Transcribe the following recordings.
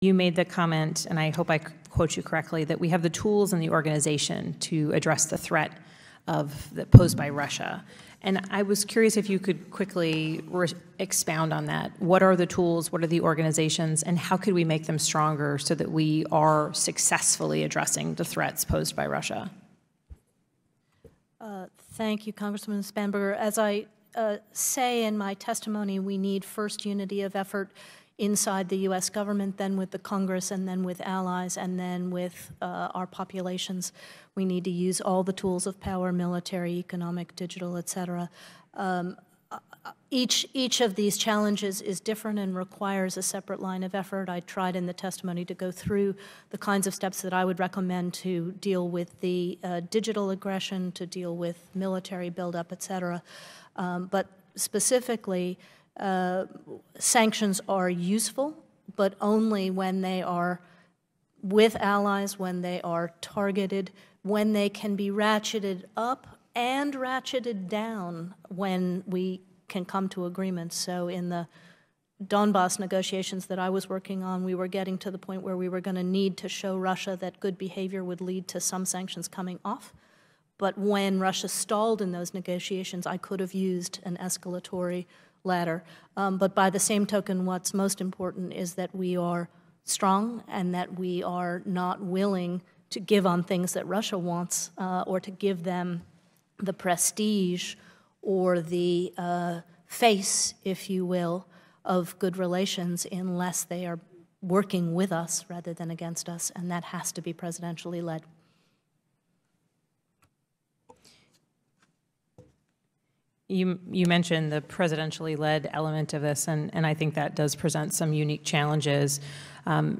You made the comment, and I hope I quote you correctly, that we have the tools and the organization to address the threat posed by Russia. And I was curious if you could quickly expound on that. What are the tools, what are the organizations, and how could we make them stronger so that we are successfully addressing the threats posed by Russia? Thank you, Congresswoman Spanberger. As I say in my testimony, we need first unity of effort inside the U.S. government, then with the Congress, and then with allies, and then with our populations. We need to use all the tools of power, military, economic, digital, et cetera. Each of these challenges is different and requires a separate line of effort. I tried in the testimony to go through the kinds of steps that I would recommend to deal with the digital aggression, to deal with military buildup, et cetera. But specifically, sanctions are useful, but only when they are with allies, when they are targeted, when they can be ratcheted up and ratcheted down when we can come to agreements. So in the Donbass negotiations that I was working on, we were getting to the point where we were going to need to show Russia that good behavior would lead to some sanctions coming off. But when Russia stalled in those negotiations, I could have used an escalatory ladder. But by the same token, what's most important is that we are strong and that we are not willing to give on things that Russia wants or to give them the prestige or the face, if you will, of good relations unless they are working with us rather than against us, and that has to be presidentially led. You mentioned the presidentially led element of this, and I think that does present some unique challenges.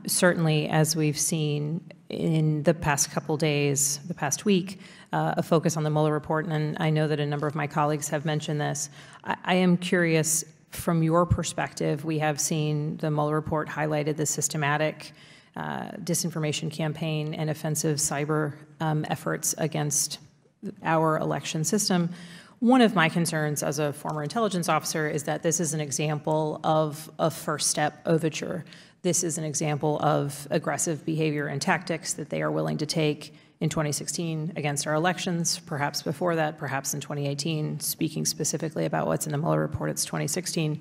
Certainly, as we've seen in the past couple days, the past week, a focus on the Mueller report, and I know that a number of my colleagues have mentioned this. I am curious, from your perspective, we have seen the Mueller report highlighted the systematic disinformation campaign and offensive cyber efforts against our election system. One of my concerns as a former intelligence officer is that this is an example of a first step overture. This is an example of aggressive behavior and tactics that they are willing to take in 2016 against our elections, perhaps before that, perhaps in 2018, speaking specifically about what's in the Mueller report, it's 2016.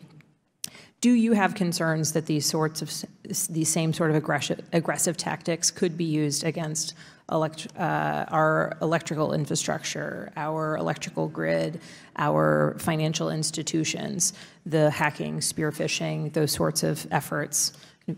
Do you have concerns that these same sort of aggressive tactics could be used against our electrical infrastructure, our electrical grid, our financial institutions, the hacking, spear phishing, those sorts of efforts,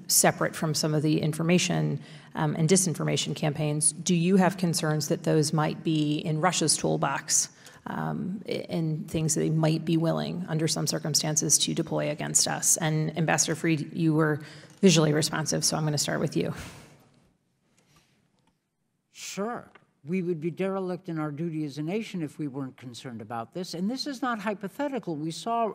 separate from some of the information and disinformation campaigns? Do you have concerns that those might be in Russia's toolbox and things that they might be willing, under some circumstances, to deploy against us? And Ambassador Freed, you were visually responsive, so I'm going to start with you. Sure. We would be derelict in our duty as a nation if we weren't concerned about this. And this is not hypothetical. We saw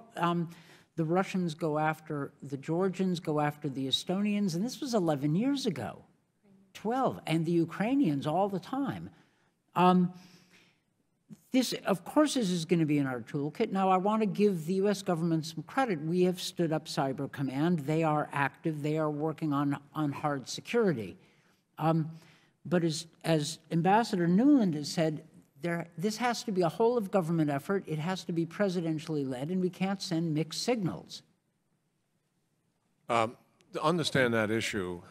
the Russians go after the Georgians, go after the Estonians, and this was 11 years ago, 12, and the Ukrainians all the time. This, of course, this is going to be in our toolkit. Now, I want to give the U.S. government some credit. We have stood up Cyber Command. They are active. They are working on hard security. But as Ambassador Nuland has said, this has to be a whole-of-government effort. It has to be presidentially led, and we can't send mixed signals. To understand that issue,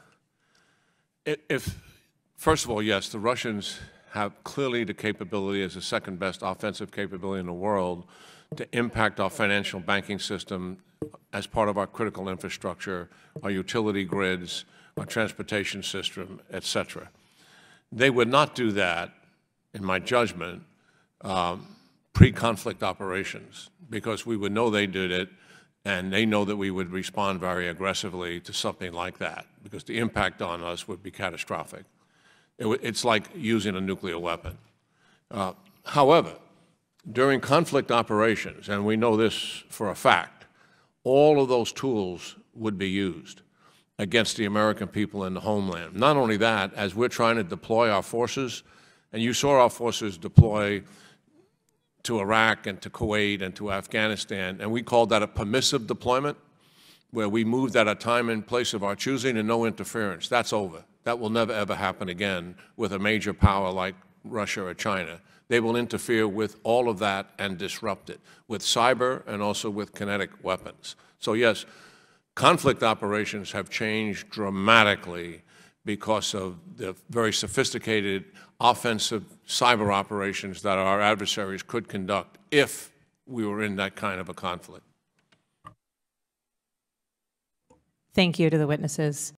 first of all, yes, the Russians have clearly the capability as the second best offensive capability in the world to impact our financial banking system as part of our critical infrastructure, our utility grids, our transportation system, et cetera. They would not do that, in my judgment, pre-conflict operations, because we would know they did it, and they know that we would respond very aggressively to something like that, because the impact on us would be catastrophic. It's like using a nuclear weapon. However, during conflict operations, and we know this for a fact, all of those tools would be used against the American people in the homeland. Not only that, as we're trying to deploy our forces, and you saw our forces deploy to Iraq and to Kuwait and to Afghanistan, and we called that a permissive deployment. where we moved at a time and place of our choosing and no interference. That's over. That will never, ever happen again with a major power like Russia or China. They will interfere with all of that and disrupt it, with cyber and also with kinetic weapons. So yes, conflict operations have changed dramatically because of the very sophisticated offensive cyber operations that our adversaries could conduct if we were in that kind of a conflict. Thank you to the witnesses.